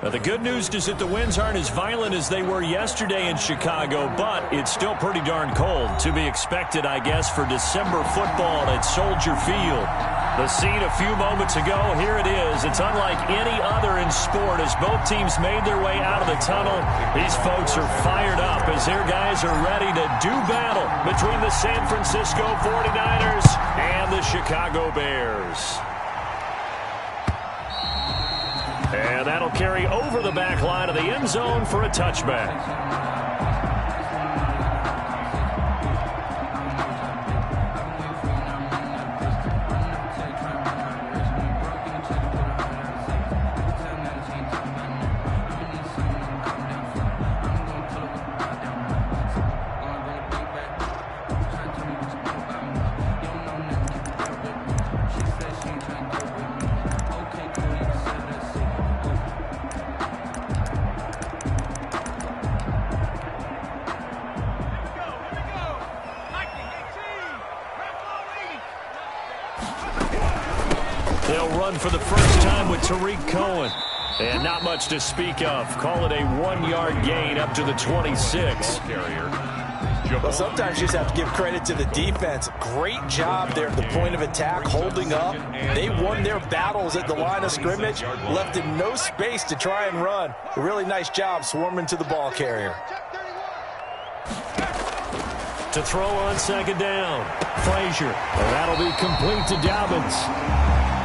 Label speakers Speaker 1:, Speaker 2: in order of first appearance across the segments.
Speaker 1: Now, the good news is that the winds aren't as violent as they were yesterday in Chicago, but it's still pretty darn cold. To be expected, I guess, for December football at Soldier Field. The scene a few moments ago, here it is. It's unlike any other in sport as both teams made their way out of the tunnel. These folks are fired up as their guys are ready to do battle between the San Francisco 49ers and the Chicago Bears. And that'll carry over the back line of the end zone for a touchback. They'll run for the first time with Tariq Cohen. And not much to speak of. Call it a 1-yard gain up to the 26.
Speaker 2: Well, sometimes you just have to give credit to the defense. Great job there at the point of attack, holding up. They won their battles at the line of scrimmage, left him no space to try and run. A really nice job swarming to the ball carrier.
Speaker 1: To throw on second down, Frazier. And that'll be complete to Dobbins.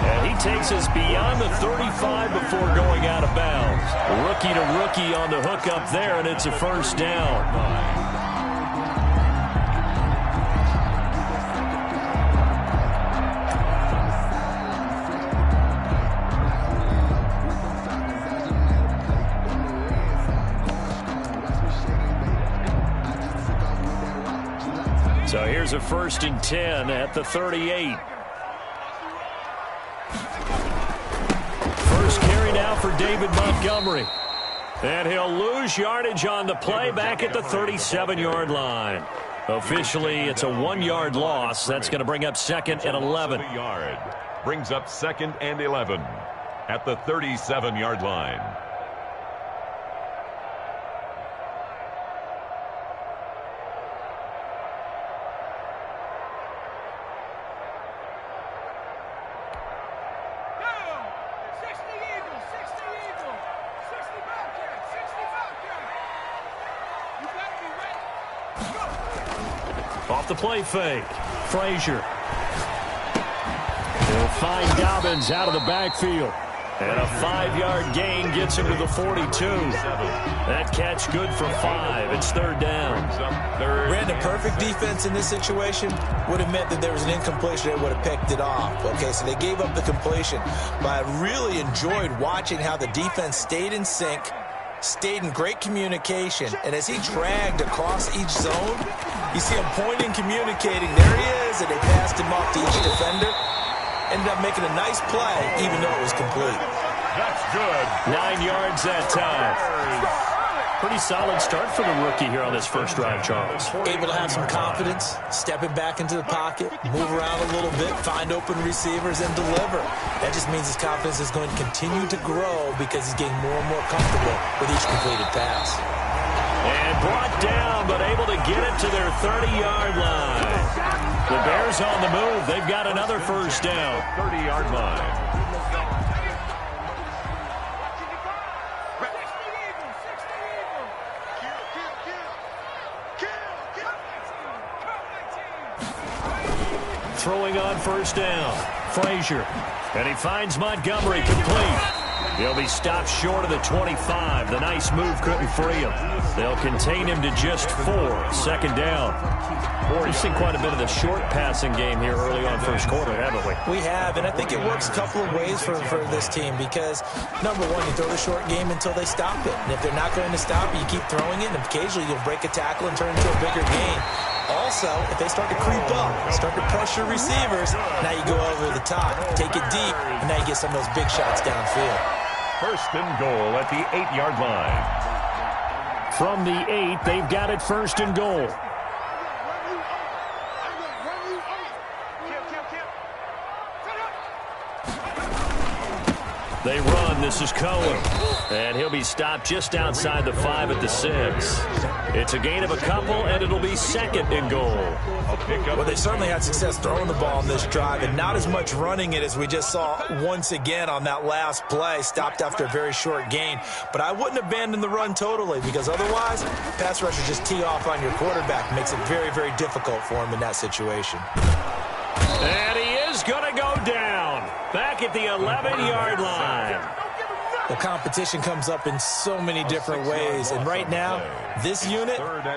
Speaker 1: And he takes us beyond the 35 before going out of bounds. Rookie to rookie on the hook up there, and it's a first down. So here's a 1st and 10 at the 38. First carry now for David Montgomery. And he'll lose yardage on the play back at the 37-yard line. Officially, it's a 1-yard loss. That's going to bring up 2nd and 11.
Speaker 3: Brings up 2nd and 11 at the 37-yard line.
Speaker 1: Off the play fake, Frazier. He'll find Dobbins out of the backfield. And a 5-yard gain gets him to the 42. That catch good for 5. It's 3rd down.
Speaker 2: Ran a perfect defense in this situation. Would have meant that there was an incompletion that would have picked it off. Okay, so they gave up the completion. But I really enjoyed watching how the defense stayed in sync, stayed in great communication, and as he dragged across each zone, you see him pointing, communicating. There he is, and they passed him off to each defender. Ended up making a nice play, even though it was complete.
Speaker 3: That's good.
Speaker 1: 9 yards that time. Pretty solid start for the rookie here on this first drive, Charles.
Speaker 2: Able to have some confidence, stepping back into the pocket, move around a little bit, find open receivers, and deliver. That just means his confidence is going to continue to grow because he's getting more and more comfortable with each completed pass.
Speaker 1: And brought down, but able to get it to their 30-yard line. The Bears on the move. They've got another first down.
Speaker 3: 30-yard line.
Speaker 1: Throwing on first down, Frazier. And he finds Montgomery complete. He'll be stopped short of the 25. The nice move couldn't free him. They'll contain him to just 4. 2nd down. We've seen quite a bit of the short passing game here early on first quarter, haven't we?
Speaker 2: We have, and I think it works a couple of ways for this team because, number one, you throw the short game until they stop it. And if they're not going to stop it, you keep throwing it, and occasionally you'll break a tackle and turn it into a bigger gain. Also, if they start to creep up, start to pressure receivers, now you go over the top, take it deep, and now you get some of those big shots downfield.
Speaker 3: 1st and goal at the 8-yard line.
Speaker 1: From the 8, they've got it 1st and goal. They run 11. This is Cohen. And he'll be stopped just outside the 5 at the 6. It's a gain of a couple, and it'll be second and goal.
Speaker 2: Well, they certainly had success throwing the ball on this drive, and not as much running it as we just saw once again on that last play. Stopped after a very short gain. But I wouldn't abandon the run totally, because otherwise, pass rushers just tee off on your quarterback. Makes it very, very difficult for him in that situation.
Speaker 1: And he is going to go down. Back at the 11-yard line.
Speaker 2: The competition comes up in so many different ways. And right now, this unit,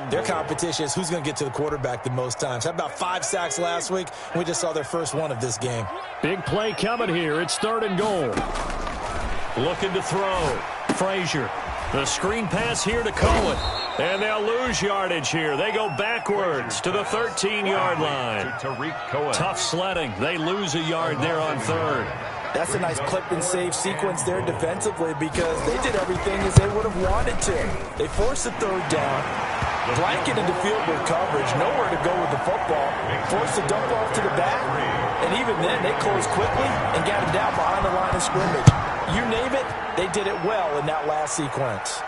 Speaker 2: their competition is who's going to get to the quarterback the most times. How about 5 sacks last week? We just saw their first one of this game.
Speaker 1: Big play coming here. It's 3rd and goal. Looking to throw. Frazier. The screen pass here to Cohen. And they'll lose yardage here. They go backwards to the 13-yard line. Tough sledding. They lose a yard there on 3rd.
Speaker 2: That's a nice clip and save sequence there defensively because they did everything as they would have wanted to. They forced the 3rd down, blanketed the field with coverage, nowhere to go with the football, forced the dump off to the back, and even then they closed quickly and got him down behind the line of scrimmage. You name it, they did it well in that last sequence.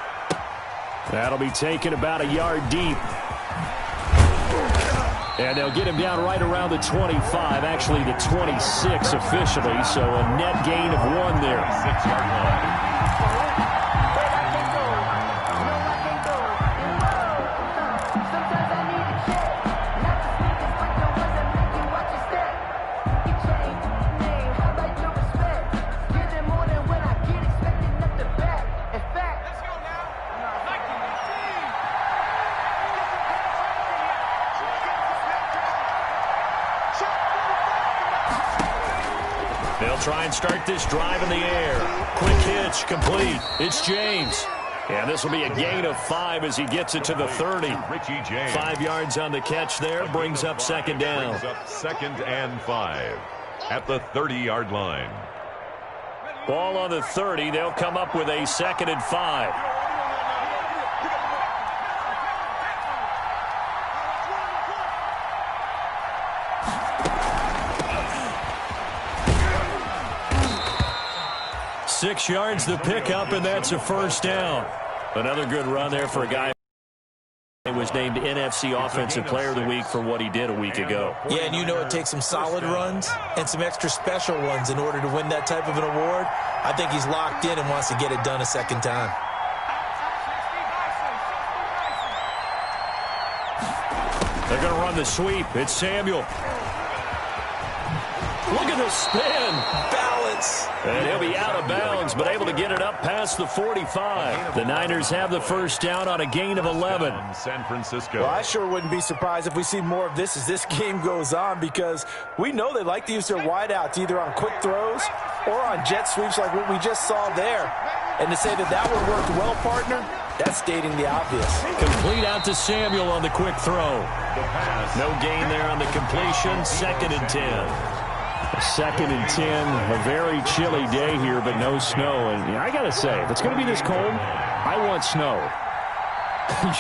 Speaker 1: That'll be taken about a yard deep. And they'll get him down right around the 25, actually the 26 officially, so a net gain of 1 there.
Speaker 3: 6-yard line.
Speaker 1: They'll try and start this drive in the air. Quick hitch, complete. It's James. And this will be a gain of 5 as he gets it to the 30. 5 yards on the catch there, brings up 2nd down.
Speaker 3: Brings up 2nd and 5 at the 30-yard line.
Speaker 1: Ball on the 30. They'll come up with a 2nd and 5. Six yards the pickup, and that's a 1st down. Another good run there for a guy who was named NFC Offensive Player of the Week for what he did a week ago.
Speaker 2: Yeah, and you know it takes some solid runs and some extra special ones in order to win that type of an award. I think he's locked in and wants to get it done a 2nd time.
Speaker 1: They're going to run the sweep. It's Samuel. Look at the spin.
Speaker 2: Balance.
Speaker 1: And he'll be out of bounds, but able to get it up past the 45. The Niners have the 1st down on a gain of 11.
Speaker 3: San Francisco.
Speaker 2: Well, I sure wouldn't be surprised if we see more of this as this game goes on because we know they like to use their wideouts either on quick throws or on jet sweeps like what we just saw there. And to say that that one worked well, partner, that's stating the obvious.
Speaker 1: Complete out to Samuel on the quick throw. No gain there on the completion. 2nd and 10. 2nd and 10, a very chilly day here, but no snow. And I got to say, if it's going to be this cold, I want snow.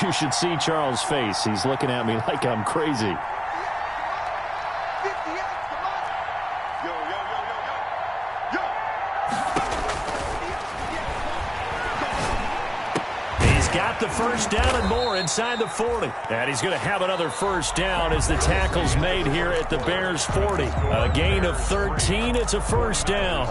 Speaker 1: You should see Charles' face. He's looking at me like I'm crazy. Got the 1st down and more inside the 40. And he's going to have another 1st down as the tackle's made here at the Bears 40. A gain of 13. It's a 1st down.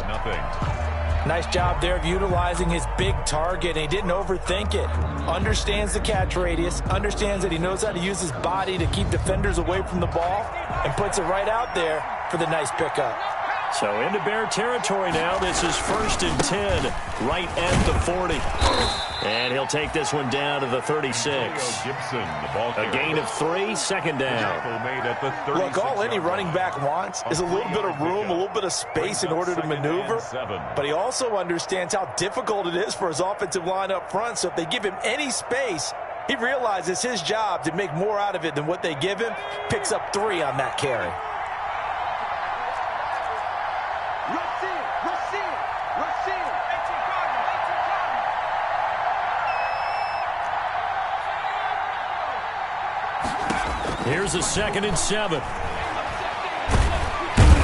Speaker 2: Nice job there of utilizing his big target. He didn't overthink it. Understands the catch radius. Understands that he knows how to use his body to keep defenders away from the ball. And puts it right out there for the nice pickup.
Speaker 1: So into Bear territory now. This is 1st and 10 right at the 40. And he'll take this one down to the 36. A gain of 3, 2nd down.
Speaker 2: Look, all any running back wants is a little bit of room, a little bit of space in order to maneuver. But he also understands how difficult it is for his offensive line up front. So if they give him any space, he realizes his job to make more out of it than what they give him. Picks up 3 on that carry.
Speaker 1: Here's a 2nd and 7.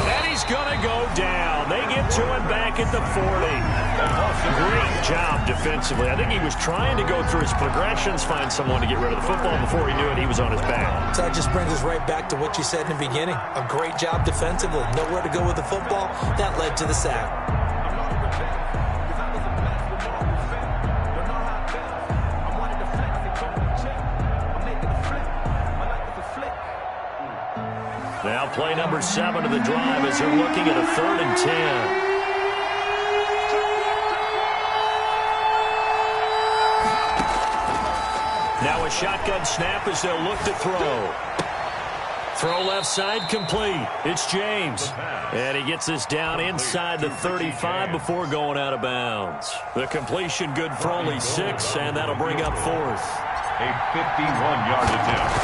Speaker 1: And he's going to go down. They get to him back at the 40. Great job defensively. I think he was trying to go through his progressions, find someone to get rid of the football. Before he knew it, he was on his back.
Speaker 2: So that just brings us right back to what you said in the beginning. A great job defensively. Nowhere to go with the football. That led to the sack.
Speaker 1: Now play number 7 of the drive as they're looking at a 3rd and 10. Now a shotgun snap as they'll look to throw. Throw left side complete. It's James. And he gets this down inside the 35 before going out of bounds. The completion good for only 6, and that'll bring up 4th.
Speaker 3: A 51-yard attempt.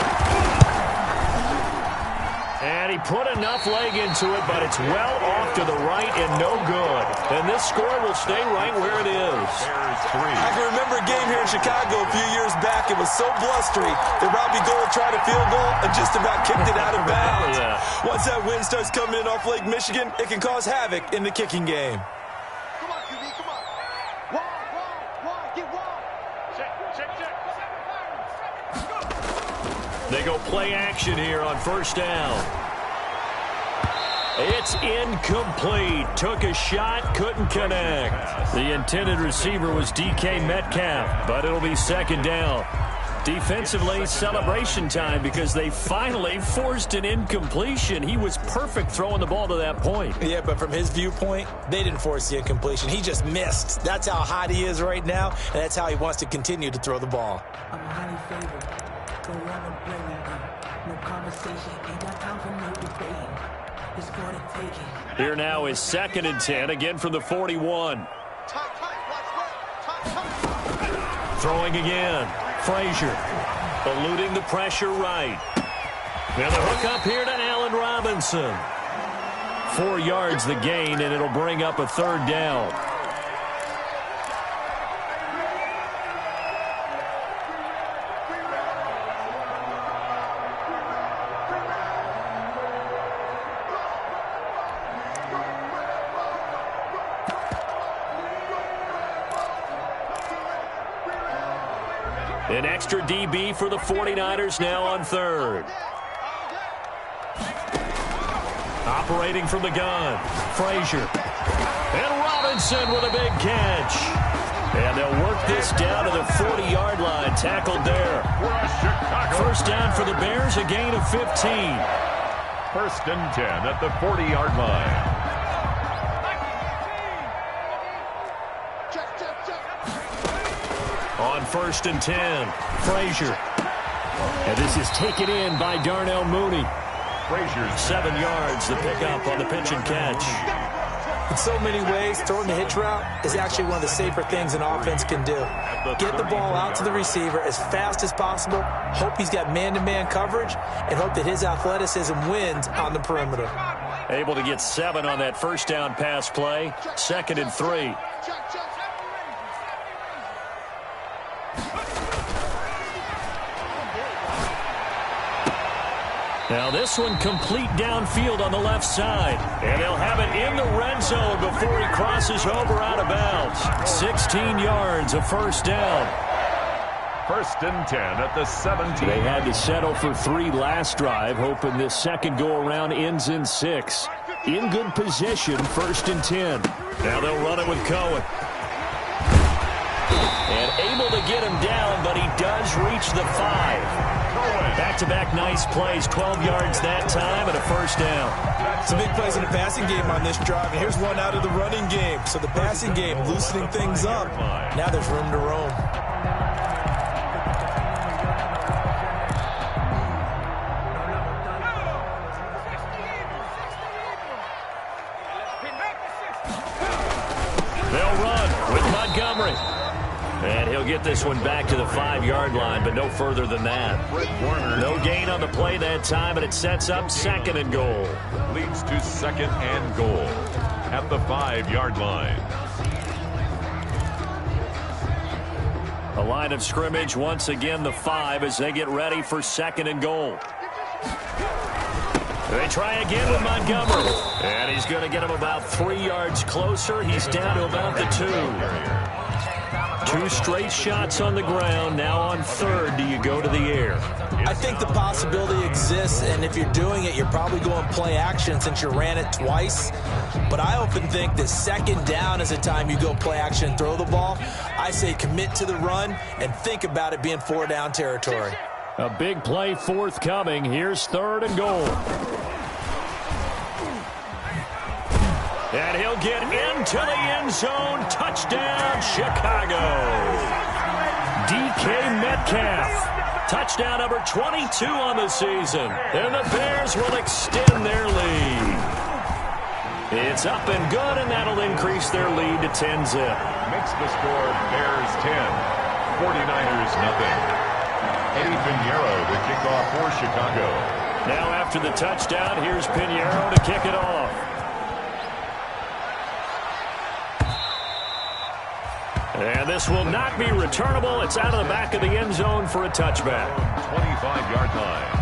Speaker 1: And he put enough leg into it, but it's well off to the right and no good. And this score will stay right where it is.
Speaker 2: I can remember a game here in Chicago a few years back. It was so blustery that Robbie Gould tried a field goal and just about kicked it out of bounds.
Speaker 1: Yeah.
Speaker 2: Once that wind starts coming in off Lake Michigan, it can cause havoc in the kicking game.
Speaker 4: Come on, QB, come on. One, get one. Check.
Speaker 1: They go play action here on 1st down. It's incomplete. Took a shot, couldn't connect. The intended receiver was DK Metcalf, but it'll be 2nd down. Defensively, celebration time because they finally forced an incompletion. He was perfect throwing the ball to that point.
Speaker 2: Yeah, but from his viewpoint, they didn't force the incompletion. He just missed. That's how hot he is right now, and that's how he wants to continue to throw the ball.
Speaker 5: I'm highly favored. Don't want to bring it up. No conversation. Ain't got time for no debating. It's for the taking.
Speaker 1: Here now is 2nd and 10, again from the 41. Throwing again. Frazier eluding the pressure right. And the hook up here to Allen Robinson. 4 yards the gain, and it'll bring up a 3rd down. An extra DB for the 49ers now on 3rd. Operating from the gun, Frazier. And Robinson with a big catch. And they'll work this down to the 40-yard line, tackled there. 1st down for the Bears, a gain of 15.
Speaker 3: 1st and 10 at the 40-yard line.
Speaker 1: On 1st and 10, Frazier. And this is taken in by Darnell Mooney.
Speaker 3: Frazier's
Speaker 1: 7 yards, the pickup on the pitch and catch.
Speaker 2: In so many ways, throwing the hitch route is actually one of the safer things an offense can do. Get the ball out to the receiver as fast as possible, hope he's got man-to-man coverage, and hope that his athleticism wins on the perimeter.
Speaker 1: Able to get 7 on that 1st down pass play. 2nd and 3. Now this one complete downfield on the left side. And they'll have it in the red zone before he crosses over out of bounds. 16 yards, a 1st down.
Speaker 3: 1st and 10 at the 17.
Speaker 1: They had to settle for 3 last drive, hoping this second go-around ends in 6. In good position, 1st and 10. Now they'll run it with Cohen. And able to get him down, but he does reach the 5. Back-to-back nice plays, 12 yards that time and a 1st down.
Speaker 2: Some big plays in the passing game on this drive, and here's one out of the running game. So the passing game loosening things up. Now there's room to roam.
Speaker 1: They'll run with Montgomery. And he'll get this one back to the 5-yard line, but no further than that. No gain on the play that time, and it sets up 2nd and goal.
Speaker 3: Leads to 2nd and goal at the 5-yard line.
Speaker 1: A line of scrimmage, once again the 5 as they get ready for 2nd and goal. They try again with Montgomery. And he's going to get him about 3 yards closer. He's down to about the 2. 2 straight shots on the ground. Now on third, do you go to the air?
Speaker 2: I think the possibility exists, and if you're doing it, you're probably going play action since you ran it twice. But I often think that second down is the time you go play action and throw the ball. I say commit to the run and think about it being 4-down territory.
Speaker 1: A big play forthcoming. Here's third and goal. And he'll get into the end zone. Touchdown, Chicago. DK Metcalf. Touchdown number 22 on the season. And the Bears will extend their lead. It's up and good, and that'll increase their lead to 10-zip.
Speaker 3: Makes the score Bears 10, 49ers nothing. Eddie Pinheiro to kick off for Chicago.
Speaker 1: Now after the touchdown, here's Pinheiro to kick it off. And this will not be returnable. It's out of the back of the end zone for a touchback.
Speaker 3: 25-yard line.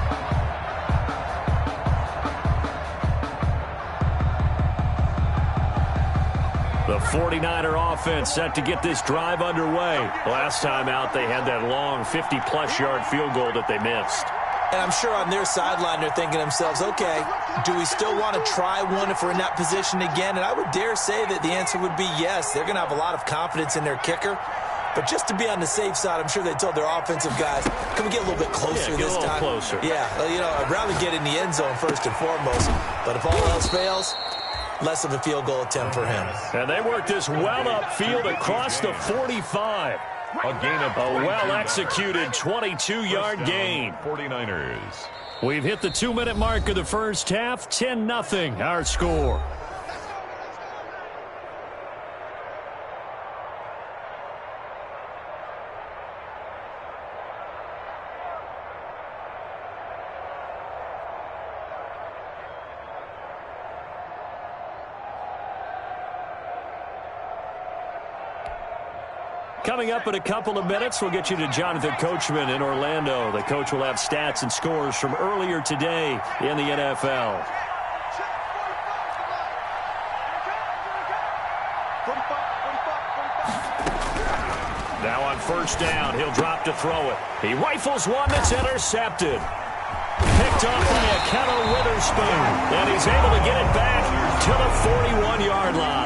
Speaker 1: The 49er offense set to get this drive underway. Last time out, they had that long 50-plus yard field goal that they missed.
Speaker 2: And I'm sure on their sideline they're thinking to themselves, okay, do we still want to try one if we're in that position again? And I would dare say that the answer would be yes. They're going to have a lot of confidence in their kicker. But just to be on the safe side, I'm sure they told their offensive guys, can we get a little bit closer this time?
Speaker 1: Closer.
Speaker 2: Yeah, I'd rather get in the end zone first and foremost. But if all else fails, less of a field goal attempt for him.
Speaker 1: And they worked this well upfield across the 45.
Speaker 3: A gain of
Speaker 1: a well-executed 22-yard gain.
Speaker 3: 49ers.
Speaker 1: We've hit the 2-minute mark of the first half. 10-0 our score. Coming up in a couple of minutes, we'll get you to Jonathan Coachman in Orlando. The coach will have stats and scores from earlier today in the NFL. Now on first down, he'll drop to throw it. He rifles one that's intercepted. Picked off by Akello Witherspoon. And he's able to get it back to the 41-yard line.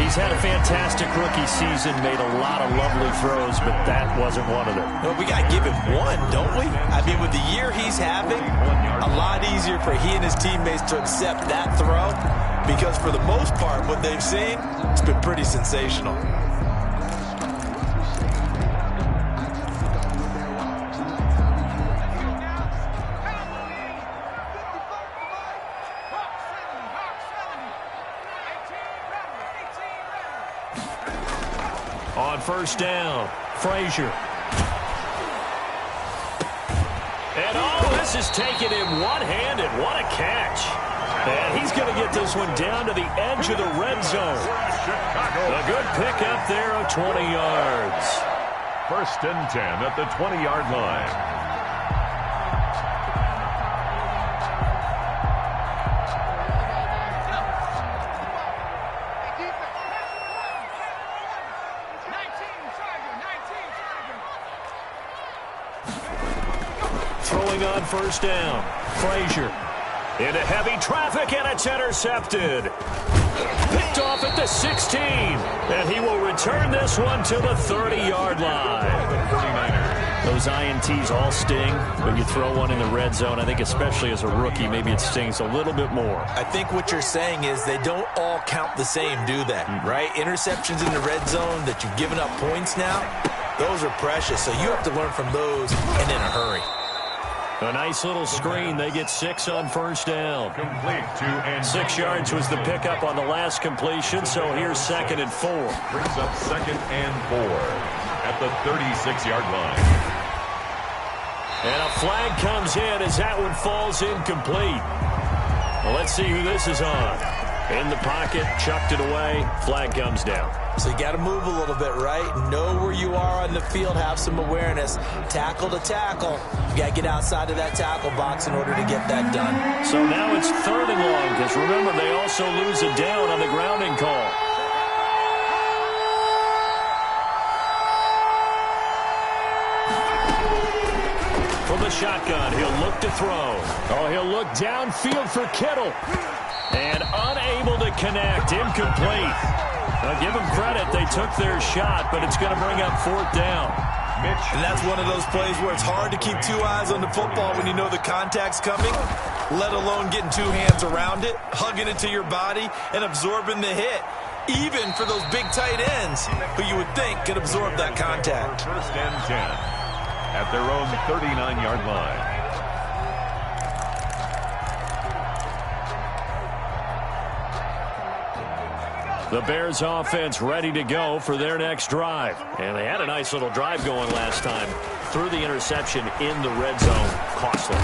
Speaker 1: He's had a fantastic rookie season, made a lot of lovely throws, but that wasn't one of them.
Speaker 2: Well, we got to give him one, don't we? I mean, with the year he's having, a lot easier for he and his teammates to accept that throw because for the most part, what they've seen, it's been pretty sensational.
Speaker 1: On first down, Frazier. And this is taken in one-handed. What a catch. And he's going to get this one down to the edge of the red zone. A good pickup there of 20 yards.
Speaker 3: First and 10 at the 20-yard line.
Speaker 1: Throwing on first down, Frazier. Into heavy traffic, and it's intercepted. Picked off at the 16. And he will return this one to the 30-yard line. Those INTs all sting, but you throw one in the red zone, I think especially as a rookie, maybe it stings a little bit more.
Speaker 2: I think what you're saying is they don't all count the same, do they? Right? Interceptions in the red zone that you've given up points now, those are precious. So you have to learn from those and in a hurry.
Speaker 1: A nice little screen. They get 6 on first down.
Speaker 3: Complete to
Speaker 1: 6 yards was the pickup on the last completion, so here's 2nd and 4.
Speaker 3: Brings up 2nd and 4 at the 36-yard line.
Speaker 1: And a flag comes in as that one falls incomplete. Well, let's see who this is on. In the pocket, chucked it away, flag comes down.
Speaker 2: So you got to move a little bit, right? Know where you are on the field, have some awareness. Tackle to tackle. You got to get outside of that tackle box in order to get that done.
Speaker 1: So now it's 3rd and long, because remember, they also lose a down on the grounding call. From the shotgun, he'll look to throw. Oh, he'll look downfield for Kittle. And unable to connect, incomplete. Now, give them credit, they took their shot, but it's going to bring up 4th down.
Speaker 2: And that's one of those plays where it's hard to keep 2 eyes on the football when you know the contact's coming, let alone getting 2 hands around it, hugging it to your body, and absorbing the hit. Even for those big tight ends who you would think could absorb that contact.
Speaker 3: 1st and 10 at their own 39-yard line.
Speaker 1: The Bears offense ready to go for their next drive. And they had a nice little drive going last time. Threw the interception in the red zone. Costly.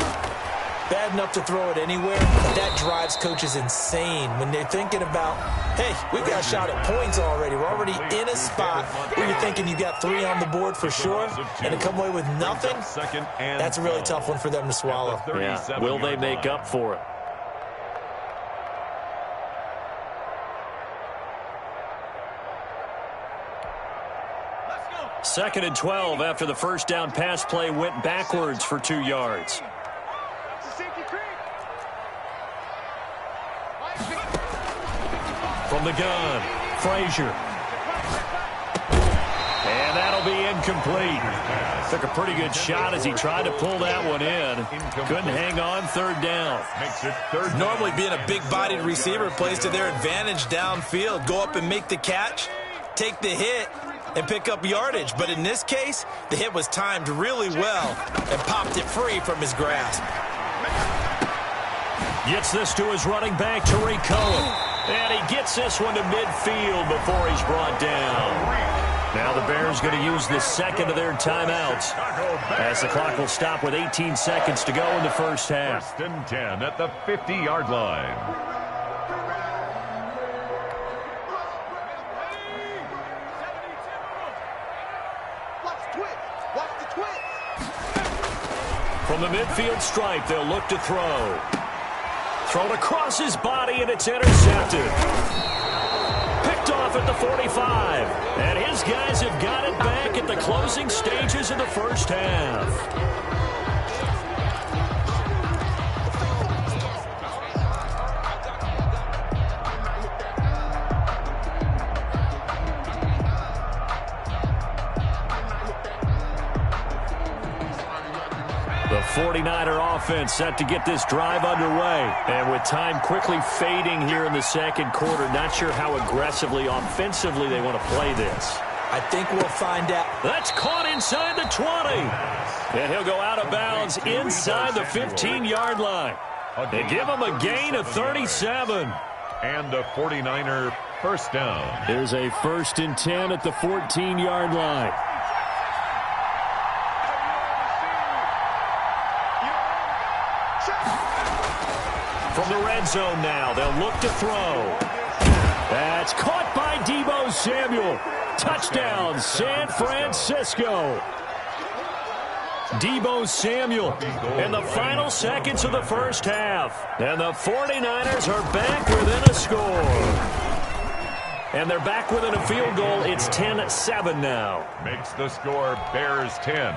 Speaker 2: Bad enough to throw it anywhere, but that drives coaches insane when they're thinking about, hey, we've got a shot at points already. We're already in a spot where you're thinking you got 3 on the board for sure, and to come away with nothing, that's a really tough one for them to swallow.
Speaker 1: Yeah. Will they make up for it? Second and 12 after the first down pass play went backwards for 2 yards. From the gun, Frazier. And that'll be incomplete. Took a pretty good shot as he tried to pull that one in. Couldn't hang on, 3rd down.
Speaker 3: Makes it 3rd.
Speaker 2: Normally being a big-bodied receiver plays to their advantage downfield. Go up and make the catch, take the hit, and pick up yardage. But in this case, the hit was timed really well and popped it free from his grasp.
Speaker 1: Gets this to his running back, Tariq Cohen. And he gets this one to midfield before he's brought down. Now the Bears going to use the second of their timeouts as the clock will stop with 18 seconds to go in the first half.
Speaker 3: 1st and 10 at the 50-yard line.
Speaker 1: From the midfield stripe, they'll look to throw. Thrown across his body, and it's intercepted. Picked off at the 45. And his guys have got it back at the closing stages of the first half. The 49er offense set to get this drive underway. And with time quickly fading here in the second quarter, not sure how aggressively, offensively they want to play this.
Speaker 2: I think we'll find out.
Speaker 1: That's caught inside the 20. And he'll go out of bounds inside the 15-yard line. They give him a gain of 37.
Speaker 3: And a 49er first down.
Speaker 1: There's a 1st and 10 at the 14-yard line. From the red zone now, they'll look to throw. That's caught by Deebo Samuel. Touchdown, San Francisco. Deebo Samuel in the final seconds of the first half. And the 49ers are back within a score. And they're back within a field goal. It's 10-7 now.
Speaker 3: Makes the score Bears 10,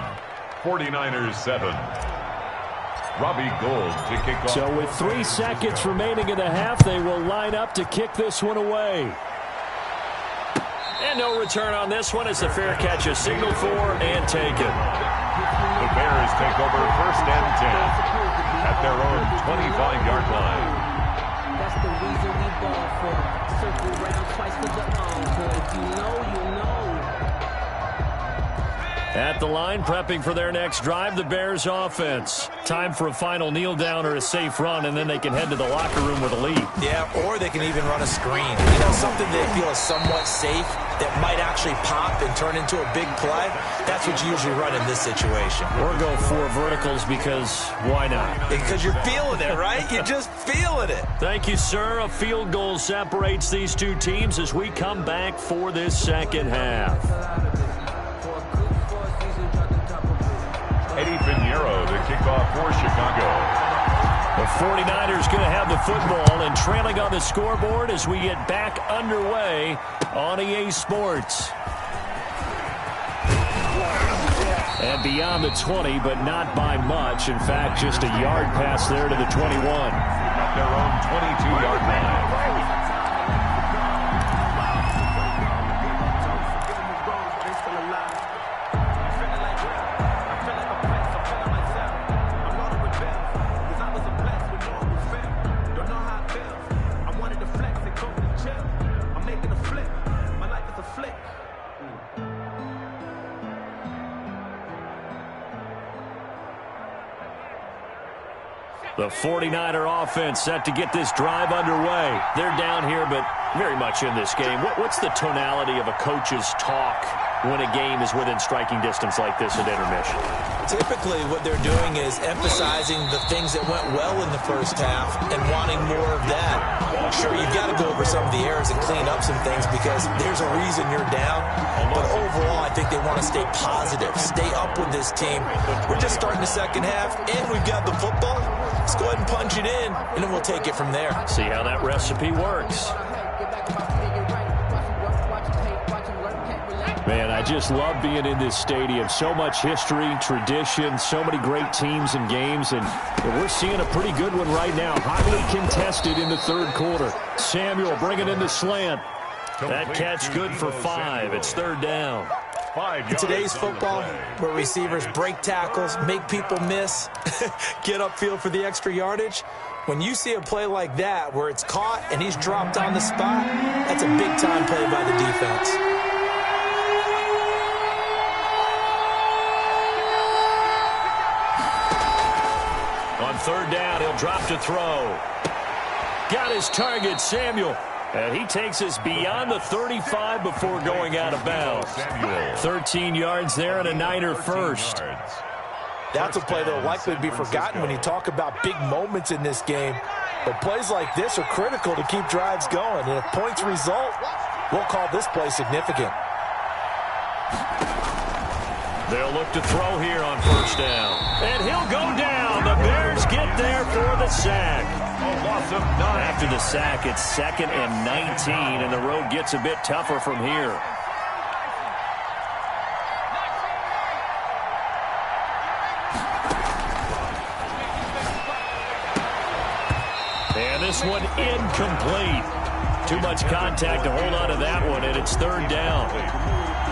Speaker 3: 49ers 7. Robbie Gould to kick off.
Speaker 1: So with 3 seconds remaining in the half, they will line up to kick this one away. And no return on this one as the fair catch is signaled for and taken.
Speaker 3: The Bears take over 1st and 10 at their own 25-yard line.
Speaker 5: That's the reason we ball for. Circle round twice for the encore. If you know, you know.
Speaker 1: At the line, prepping for their next drive, the Bears offense. Time for a final kneel down or a safe run, and then they can head to the locker room with a lead.
Speaker 2: Yeah, or they can even run a screen. You know, something they feel is somewhat safe that might actually pop and turn into a big play. That's that's what you usually run in this situation.
Speaker 1: Or go 4 verticals because why not?
Speaker 2: Because you're feeling it, right? You're just feeling it.
Speaker 1: Thank you, sir. A field goal separates these two teams as we come back for this second half.
Speaker 3: Eddie Pinheiro, the kickoff for Chicago.
Speaker 1: The 49ers going to have the football and trailing on the scoreboard as we get back underway on EA Sports. And beyond the 20, but not by much. In fact, just a yard pass there to the 21.
Speaker 3: At their own 22-yard line.
Speaker 1: The 49er offense set to get this drive underway. They're down here, but very much in this game. What's the tonality of a coach's talk when a game is within striking distance like this at intermission?
Speaker 2: Typically, what they're doing is emphasizing the things that went well in the first half and wanting more of that. Sure, you've got to go over some of the errors and clean up some things because there's a reason you're down. But overall, I think they want to stay positive, stay up with this team. We're just starting the second half, and we've got the football. Let's go ahead and punch it in, and then we'll take it from there.
Speaker 1: See how that recipe works. Man, I just love being in this stadium. So much history, tradition, so many great teams and games, and we're seeing a pretty good one right now. Highly contested in the third quarter. Samuel bringing in the slant. That catch good for 5. It's third down.
Speaker 2: In today's football, where receivers break tackles, make people miss, get upfield for the extra yardage, when you see a play like that where it's caught and he's dropped on the spot, that's a big-time play by the defense.
Speaker 1: On third down, he'll drop to throw. Got his target, Samuel. And he takes us beyond the 35 before going out of bounds. 13 yards there and a Niner first.
Speaker 2: That's a play that will likely be forgotten when you talk about big moments in this game. But plays like this are critical to keep drives going. And if points result, we'll call this play significant.
Speaker 1: They'll look to throw here on first down. And he'll go down. The Bears get there for the sack. After the sack, it's 2nd and 19, and the road gets a bit tougher from here. And this one incomplete. Too much contact to hold on to that one, and it's third down.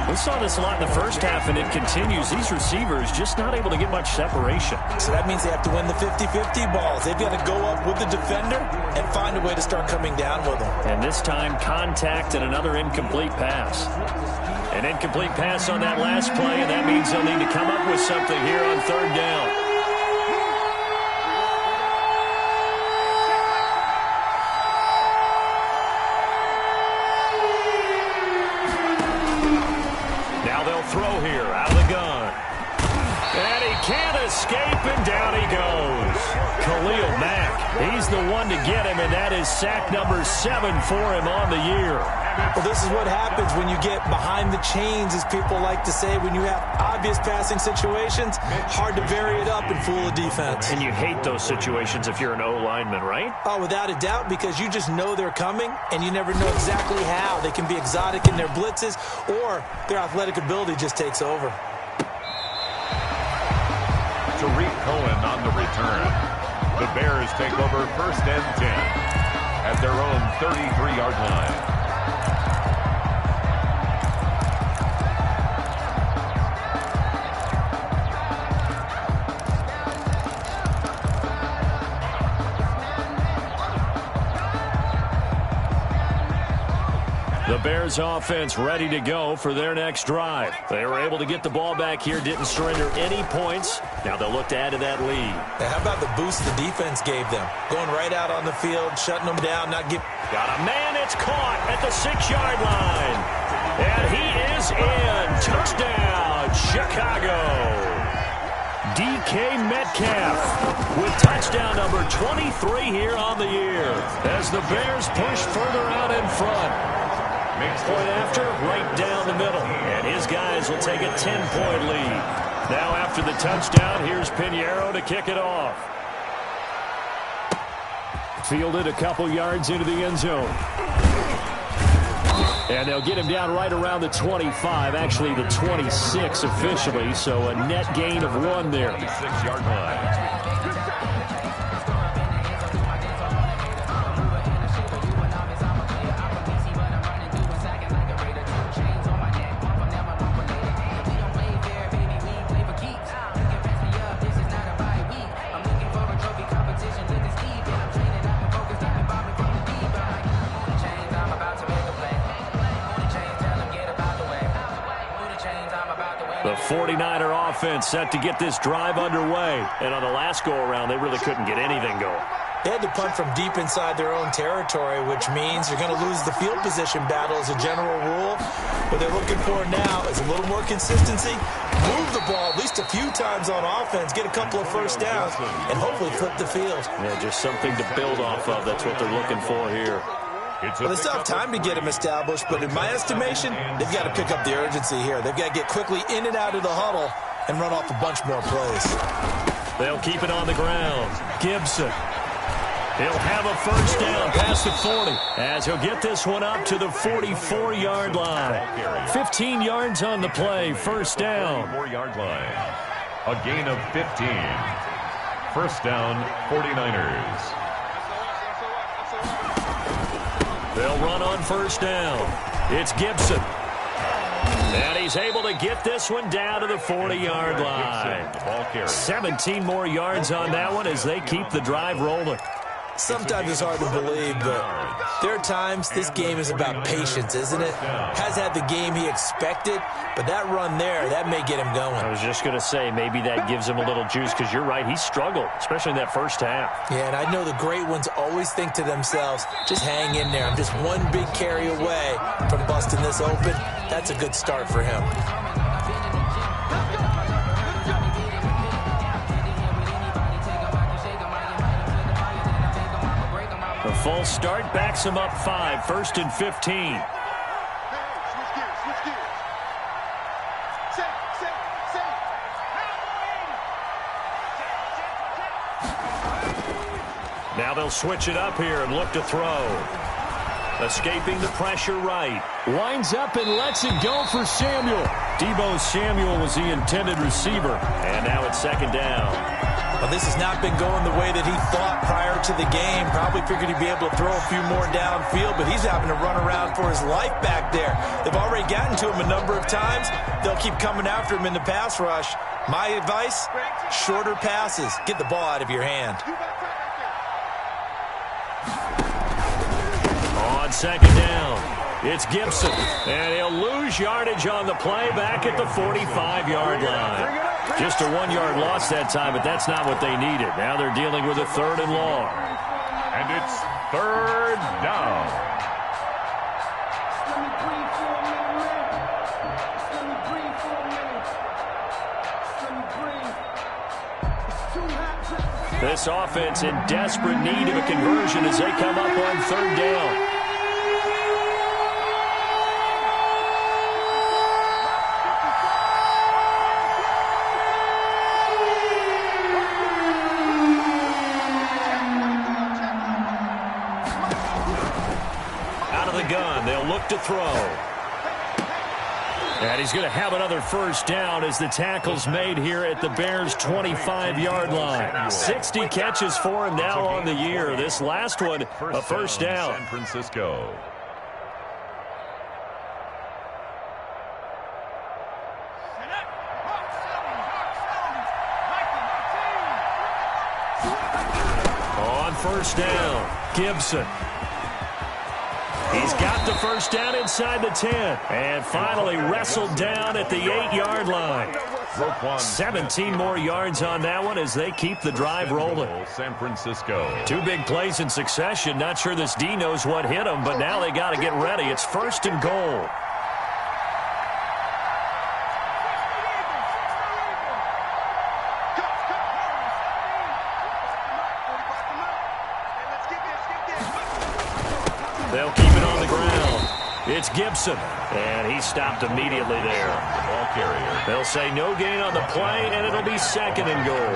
Speaker 1: We saw this a lot in the first half, and it continues. These receivers just not able to get much separation.
Speaker 2: So that means they have to win the 50-50 balls. They've got to go up with the defender and find a way to start coming down with them.
Speaker 1: And this time, contact and another incomplete pass. An incomplete pass on that last play, and that means they'll need to come up with something here on third down. Throw here out of the gun. And he can't escape, and down he goes. Khalil Mack, he's the one to get him, and that is sack number 7 for him on the year.
Speaker 2: Well, this is what happens when you get behind the chains, as people like to say. When you have obvious passing situations, hard to vary it up and fool a defense.
Speaker 1: And you hate those situations if you're an O-lineman, right?
Speaker 2: Oh, without a doubt, because you just know they're coming, and you never know exactly how. They can be exotic in their blitzes, or their athletic ability just takes over.
Speaker 3: Tariq Cohen on the return. The Bears take over 1st and 10 at their own 33-yard line.
Speaker 1: The Bears offense ready to go for their next drive. They were able to get the ball back here, didn't surrender any points. Now they'll look to add to that lead.
Speaker 2: Now, how about the boost the defense gave them? Going right out on the field, shutting them down, not get...
Speaker 1: Got a man, it's caught at the 6-yard line. And he is in. Touchdown, Chicago. DK Metcalf with touchdown number 23 here on the year as the Bears push further out in front. Point after, right down the middle. And his guys will take a 10-point lead. Now after the touchdown, here's Pinheiro to kick it off. Fielded a couple yards into the end zone. And they'll get him down right around the 25, actually the 26 officially, so a net gain of 1 there.
Speaker 3: 26-yard line.
Speaker 1: The 49er offense set to get this drive underway. And on the last go-around, they really couldn't get anything going.
Speaker 2: They had to punt from deep inside their own territory, which means you're going to lose the field position battle as a general rule. What they're looking for now is a little more consistency, move the ball at least a few times on offense, get a couple of first downs, and hopefully flip the field.
Speaker 1: Yeah, just something to build off of. That's what they're looking for here.
Speaker 2: Well, they still have time to get him established, but in my estimation, they've got to pick up the urgency here. They've got to get quickly in and out of the huddle and run off a bunch more plays.
Speaker 1: They'll keep it on the ground. Gibson. He'll have a first down past the 40 as he'll get this one up to the 44-yard line. 15 yards on the play, first down.
Speaker 3: 44-yard line. A gain of 15. First down, 49ers.
Speaker 1: They'll run on first down. It's Gibson. And he's able to get this one down to the 40-yard line. 17 more yards on that one as they keep the drive rolling.
Speaker 2: Sometimes it's hard to believe, but there are times this game is about patience, isn't it? Has had the game he expected, but that run there, that may get him going.
Speaker 1: I was just going to say, maybe that gives him a little juice, because you're right, he struggled, especially in that first half.
Speaker 2: Yeah, and I know the great ones always think to themselves, just hang in there. I'm just one big carry away from busting this open. That's a good start for him.
Speaker 1: The false start backs him up 5, first and 15.
Speaker 4: Switch gears.
Speaker 1: Now they'll switch it up here and look to throw. Escaping the pressure right. Winds up and lets it go for Samuel. Deebo Samuel was the intended receiver. And now it's second down.
Speaker 2: Well, this has not been going the way that he thought prior to the game. Probably figured he'd be able to throw a few more downfield, but he's having to run around for his life back there. They've already gotten to him a number of times. They'll keep coming after him in the pass rush. My advice, shorter passes. Get the ball out of your hand.
Speaker 1: On second down, it's Gibson, and he'll lose yardage on the play back at the 45-yard line. Just a 1-yard loss that time, but that's not what they needed. Now they're dealing with a third and long.
Speaker 3: And it's third down.
Speaker 1: This offense in desperate need of a conversion as they come up on third down. They'll look to throw. And he's going to have another first down as the tackle's made here at the Bears' 25-yard line. 60 catches for him now on the year. This last one, a first down.
Speaker 3: San Francisco.
Speaker 1: On first down, Gibson. He's got the first down inside the 10. And finally wrestled down at the 8-yard line. 17 more yards on that one as they keep the drive rolling.
Speaker 3: San Francisco.
Speaker 1: 2 big plays in succession. Not sure this D knows what hit him, but now they got to get ready. It's first and goal. It's Gibson, and he stopped immediately there.
Speaker 3: The ball carrier.
Speaker 1: They'll say no gain on the play, and it'll be 2nd and goal.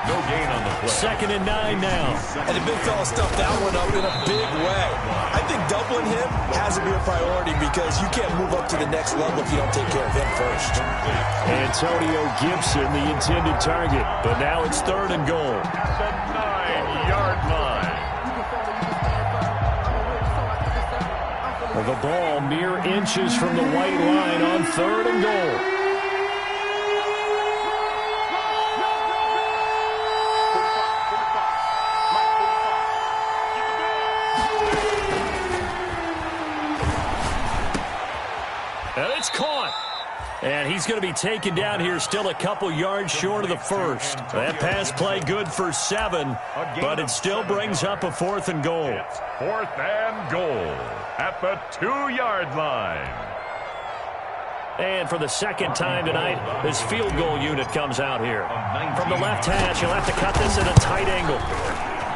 Speaker 3: No gain on the play.
Speaker 1: 2nd and 9 now.
Speaker 2: And the big fella stuffed that one up in a big way. I think doubling him has to be a priority because you can't move up to the next level if you don't take care of him first.
Speaker 1: Antonio Gibson, the intended target, but now it's 3rd and goal.
Speaker 3: The 9-yard line.
Speaker 1: The ball mere inches from the white line on 3rd and goal. And it's caught. And he's going to be taken down here, still a couple yards short of the first. That pass play good for 7, but it still brings up a 4th and goal.
Speaker 3: It's 4th and goal at the 2-yard line.
Speaker 1: And for the 2nd time tonight, this field goal unit comes out here. From the left hash, he'll have to cut this at a tight angle.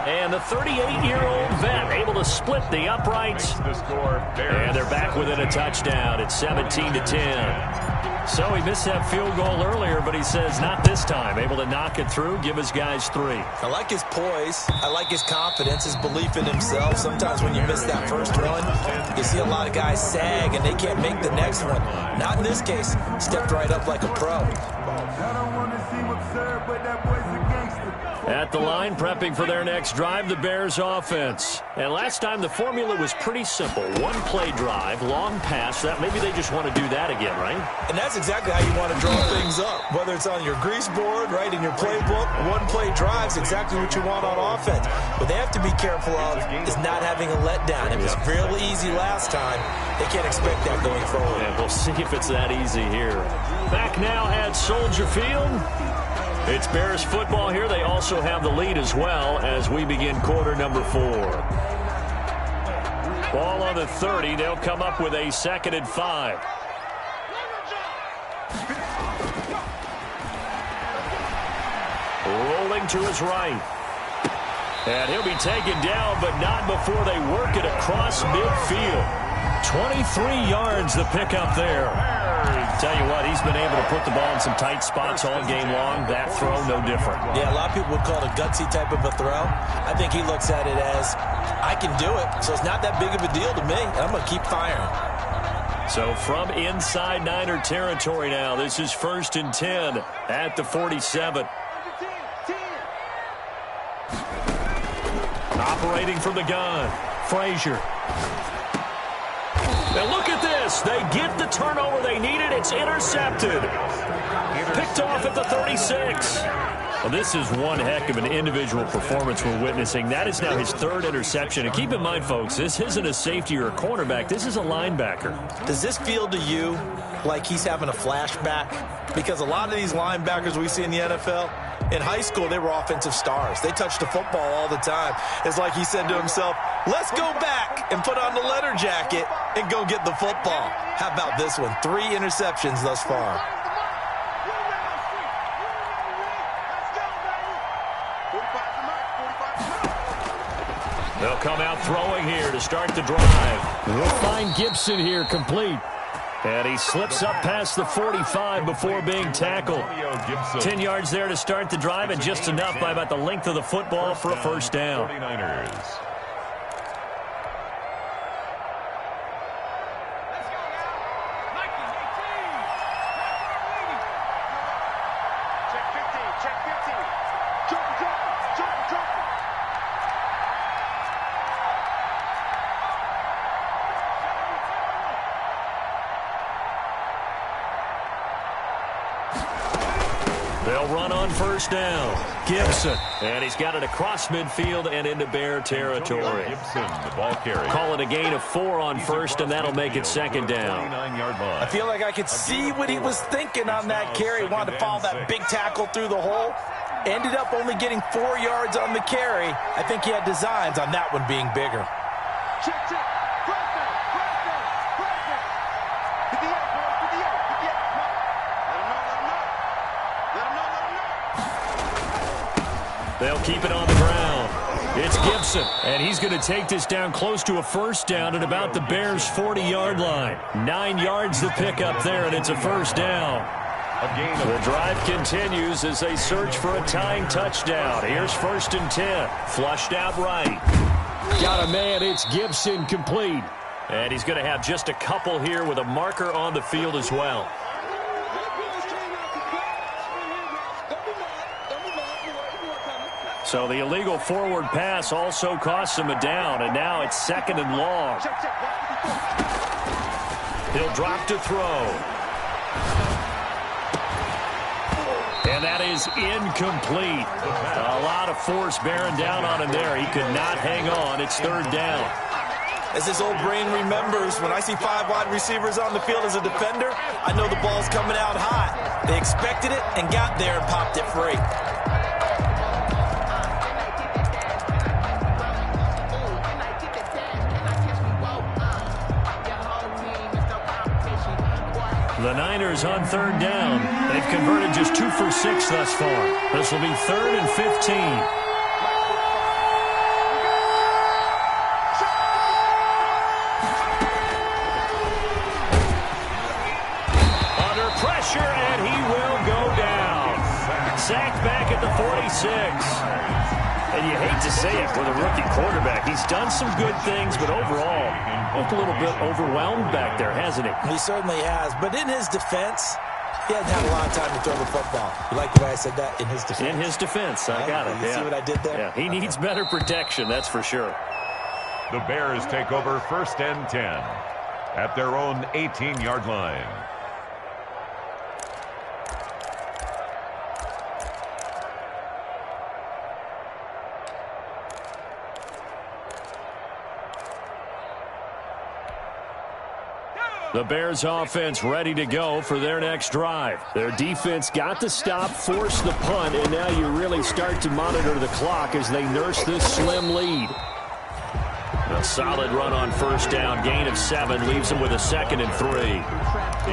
Speaker 1: And the 38-year-old vet able to split the uprights. And they're back within a touchdown. It's 17-10. So he missed that field goal earlier, but he says not this time. Able to knock it through, give his guys 3.
Speaker 2: I like his poise. I like his confidence, his belief in himself. Sometimes when you miss that first one, you see a lot of guys sag and they can't make the next one. Not in this case. Stepped right up like a pro.
Speaker 1: At the line, prepping for their next drive, the Bears offense. And last time, the formula was pretty simple. 1-play drive, long pass. That maybe they just want to do that again, right?
Speaker 2: And that's exactly how you want to draw things up. Whether it's on your grease board, right, in your playbook, 1-play drive's exactly what you want on offense. What they have to be careful of is not having a letdown. It was really easy last time. They can't expect that going forward.
Speaker 1: And we'll see if it's that easy here. Back now at Soldier Field. It's Bears football here. They also have the lead as well as we begin quarter number 4. Ball on the 30. They'll come up with a 2nd and 5. Rolling to his right. And he'll be taken down, but not before they work it across midfield. 23 yards the pickup there. Tell you what, he's been able to put the ball in some tight spots all game long. That throw, no different.
Speaker 2: Yeah, a lot of people would call it a gutsy type of a throw. I think he looks at it as, I can do it, so it's not that big of a deal to me. I'm going to keep firing.
Speaker 1: So from inside Niner territory now, this is 1st and 10 at the 47. Operating from the gun, Frazier. Now look at this. They get the turnover they needed. It's intercepted. Picked off at the 36. Well, this is one heck of an individual performance we're witnessing. That is now his 3rd interception. And keep in mind, folks, this isn't a safety or a cornerback. This is a linebacker.
Speaker 2: Does this feel to you like he's having a flashback? Because a lot of these linebackers we see in the NFL, in high school, they were offensive stars. They touched the football all the time. It's like he said to himself, let's go back and put on the leather jacket and go get the football. How about this one? 3 interceptions thus far.
Speaker 1: They'll come out throwing here to start the drive. We'll find Gibson here complete. And he slips up past the 45 before being tackled. 10 yards there to start the drive, and just enough by about the length of the football for a first down.
Speaker 3: 49ers.
Speaker 1: They'll run on first down. Gibson. And he's got it across midfield and into Bear territory.
Speaker 3: Gibson, the ball carrier.
Speaker 1: Call it a gain of 4 on first, and that'll make it 2nd down.
Speaker 2: I feel like I could see what he was thinking on that carry. Wanted to follow that big tackle through the hole. Ended up only getting 4 yards on the carry. I think he had designs on that one being bigger.
Speaker 4: Check, check. Press down, press down, press down. Get the out, boys. Get the out, get the out. Let him know, let him know. Let him know, let him know.
Speaker 1: They'll keep it on the ground. It's Gibson, and he's going to take this down close to a first down at about the Bears' 40-yard line. 9 yards to pick up there, and it's a first down. The drive continues as they search for a tying touchdown. Here's 1st and 10. Flushed out right. Got a man. It's Gibson, complete. And he's going to have just a couple here with a marker on the field as well. So the illegal forward pass also costs him a down, and now it's 2nd and long. He'll drop to throw. And that is incomplete. A lot of force bearing down on him there. He could not hang on. It's 3rd down.
Speaker 2: As this old brain remembers, when I see 5 wide receivers on the field as a defender, I know the ball's coming out hot. They expected it and got there and popped it free.
Speaker 1: The Niners on 3rd down. They've converted just 2 for 6 thus far. This will be 3rd and 15. Under pressure, and he will go down. Sacked back at the 46. And you hate to say it with a rookie quarterback. He's done some good things, but overall, looked a little bit overwhelmed back there, hasn't he?
Speaker 2: He certainly has. But in his defense, he hasn't had a lot of time to throw the football. You like the way I said that? In his defense.
Speaker 1: In his defense. I got it.
Speaker 2: You see what I did there?
Speaker 1: Yeah, he needs better protection, that's for sure.
Speaker 3: The Bears take over 1st and 10 at their own 18-yard line.
Speaker 1: The Bears offense ready to go for their next drive. Their defense got the stop, forced the punt, and now you really start to monitor the clock as they nurse this slim lead. A solid run on 1st down. Gain of 7 leaves them with a 2nd and 3.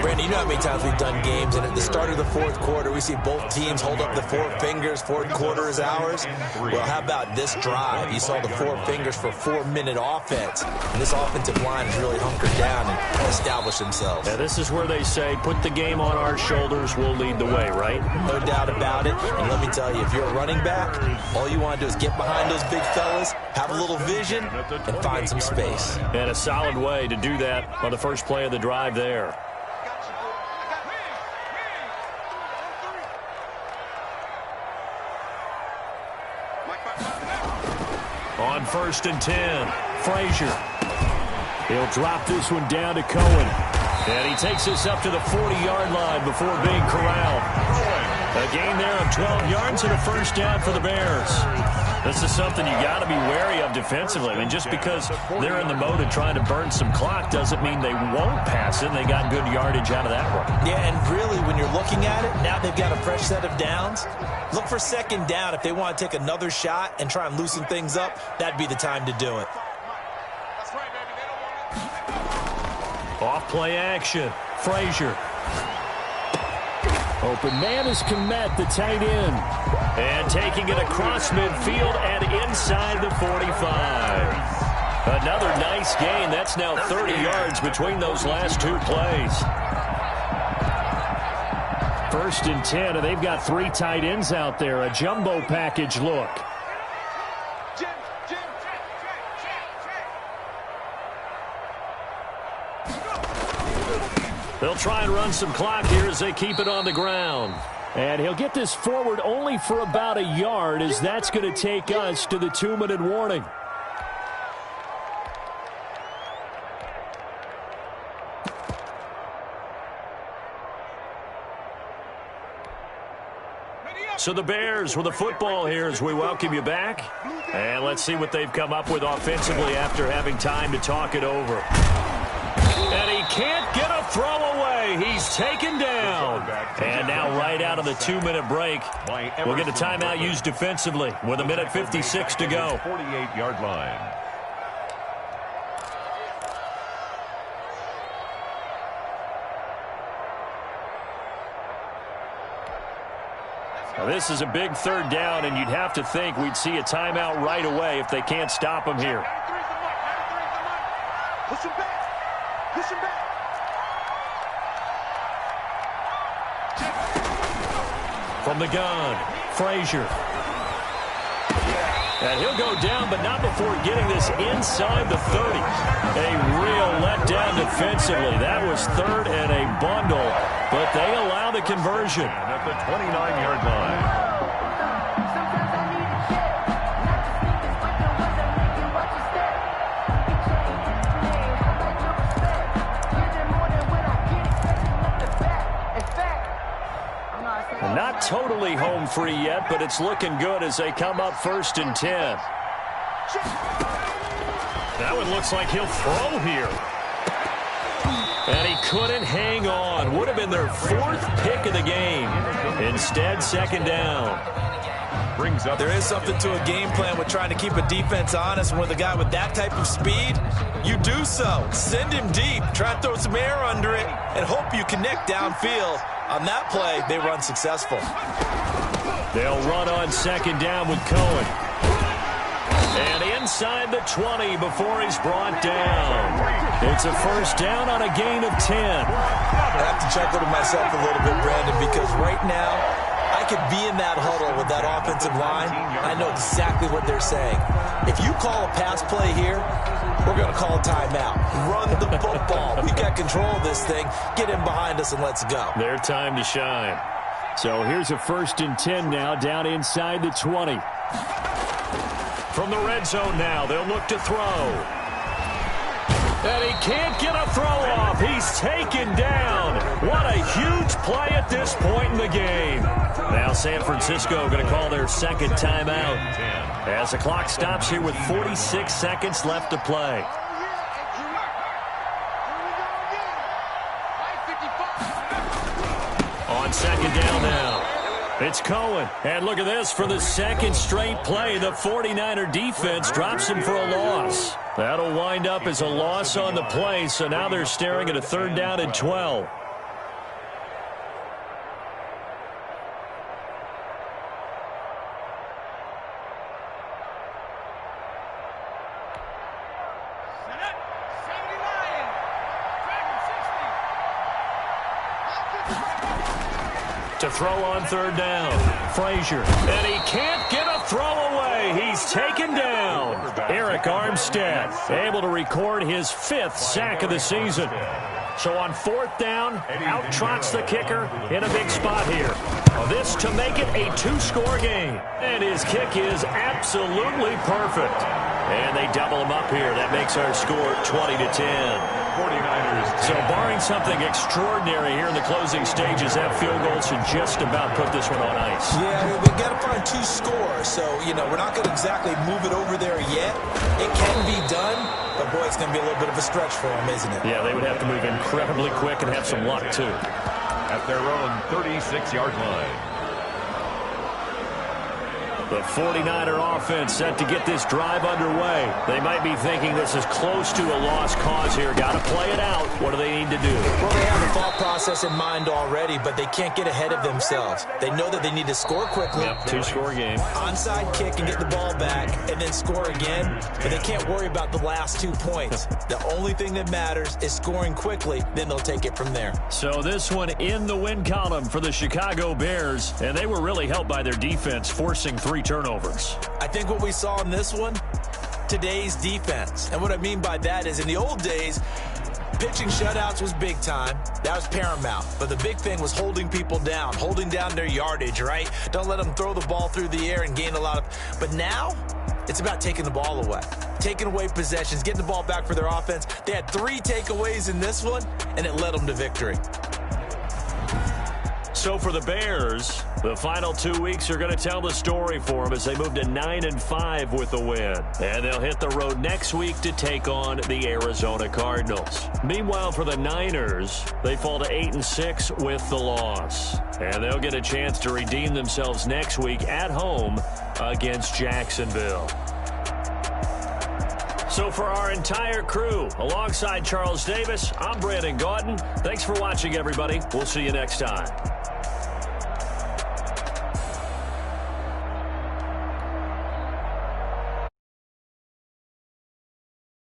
Speaker 2: Brandon, you know how many times we've done games, and at the start of the 4th quarter, we see both teams hold up the 4 fingers. 4th quarter is ours. Well, how about this drive? You saw the 4 fingers for 4-minute offense. And this offensive line has really hunkered down and established themselves.
Speaker 1: Now, this is where they say, put the game on our shoulders, we'll lead the way, right?
Speaker 2: No doubt about it. And let me tell you, if you're a running back, all you want to do is get behind those big fellas, have a little vision, and find some space.
Speaker 1: And a solid way to do that on the first play of the drive there. On 1st and 10, Frazier. He'll drop this one down to Cohen. And he takes this up to the 40-yard line before being corralled. A gain there of 12 yards and a first down for the Bears. This is something you got to be wary of defensively. I mean, just because they're in the mode of trying to burn some clock doesn't mean they won't pass it. They got good yardage out of that one.
Speaker 2: Yeah, and really, when you're looking at it, now they've got a fresh set of downs. Look for 2nd down. If they want to take another shot and try and loosen things up, that'd be the time to do it.
Speaker 1: Off play action. Frazier. Open man is Kmet, the tight end. And taking it across midfield and inside the 45. Another nice gain. That's now 30 yards between those last 2 plays. 1st and 10, and they've got 3 tight ends out there. A jumbo package look. They'll try and run some clock here as they keep it on the ground. And he'll get this forward only for about a yard, as that's going to take us to the 2-minute warning. So the Bears with the football here as we welcome you back. And let's see what they've come up with offensively after having time to talk it over. And he can't get a throw away. He's taken down. And now right out of the 2-minute break, we'll get a timeout used defensively with 1:56 to go.
Speaker 3: 48-yard line.
Speaker 1: Now, this is a big third down, and you'd have to think we'd see a timeout right away if they can't stop him here.
Speaker 4: Push him back. Push him back.
Speaker 1: From the gun, Frazier. And he'll go down, but not before getting this inside the 30. A real letdown defensively. That was third and a bundle, but they allow the conversion.
Speaker 3: At the 29-yard line.
Speaker 1: Not totally home free yet, but it's looking good as they come up 1st and 10. That one looks like he'll throw here. And he couldn't hang on. Would have been their 4th pick of the game. Instead, 2nd down.
Speaker 3: Brings up.
Speaker 2: There is something to a game plan with trying to keep a defense honest. With a guy with that type of speed, you do so. Send him deep. Try and throw some air under it and hope you connect downfield. On that play, they were unsuccessful.
Speaker 1: They'll run on 2nd down with Cohen. And inside the 20 before he's brought down. It's a 1st down on a gain of 10.
Speaker 2: I have to chuckle to myself a little bit, Brandon, because right now, I could be in that huddle with that offensive line. I know exactly what they're saying. If you call a pass play here, we're going to call a timeout. Run the football. We've got control of this thing. Get in behind us and let's go.
Speaker 1: Their time to shine. So here's a 1st and 10 now down inside the 20. From the red zone now, they'll look to throw. And he can't get a throw off. He's taken down. What a huge play at this point in the game. Now San Francisco going to call their 2nd timeout as the clock stops here with 46 seconds left to play. On 2nd down now. It's Cohen. And look at this. For the 2nd straight play, the 49er defense drops him for a loss. That'll wind up as a loss on the play, so now they're staring at a 3rd down and 12. To throw on 3rd down, Frazier. And he can't get a throw away. He's taken down. Eric Armstead able to record his 5th sack of the season. So on 4th down, out trots the kicker in a big spot here. This to make it a 2-score game. And his kick is absolutely perfect. And they double him up here. That makes our score 20-10.
Speaker 3: 49ers.
Speaker 2: So barring something extraordinary here in the closing stages, that field goal should just about put this one on ice.
Speaker 6: Yeah, we've got to find 2 scores. So, you know, we're not going to exactly move it over there yet. It can be done, but, boy, it's going to be a little bit of a stretch for them, isn't it?
Speaker 2: Yeah, they would have to move incredibly quick and have some luck, too.
Speaker 3: At their own 36-yard line.
Speaker 2: The 49er offense set to get this drive underway. They might be thinking this is close to a lost cause here. Got to play it out. What do they need to do?
Speaker 6: Well, they have the thought process in mind already, but they can't get ahead of themselves. They know that they need to score quickly.
Speaker 2: Yep, 2-score game.
Speaker 6: Onside kick and get the ball back and then score again. But they can't worry about the last 2 points. The only thing that matters is scoring quickly. Then they'll take it from there.
Speaker 2: So this one in the win column for the Chicago Bears. And they were really helped by their defense, forcing 3 turnovers.
Speaker 6: I think what we saw in this one, today's defense. And what I mean by that is in the old days, pitching shutouts was big time. That was paramount. But the big thing was holding people down, holding down their yardage, right? Don't let them throw the ball through the air and gain a lot of... But now, it's about taking the ball away. Taking away possessions, getting the ball back for their offense. They had 3 takeaways in this one, and it led them to victory.
Speaker 2: So for the Bears, the final 2 weeks are going to tell the story for them as they move to 9-5 with the win. And they'll hit the road next week to take on the Arizona Cardinals. Meanwhile, for the Niners, they fall to 8-6 with the loss. And they'll get a chance to redeem themselves next week at home against Jacksonville. So for our entire crew, alongside Charles Davis, I'm Brandon Gaudin. Thanks for watching, everybody. We'll see you next time.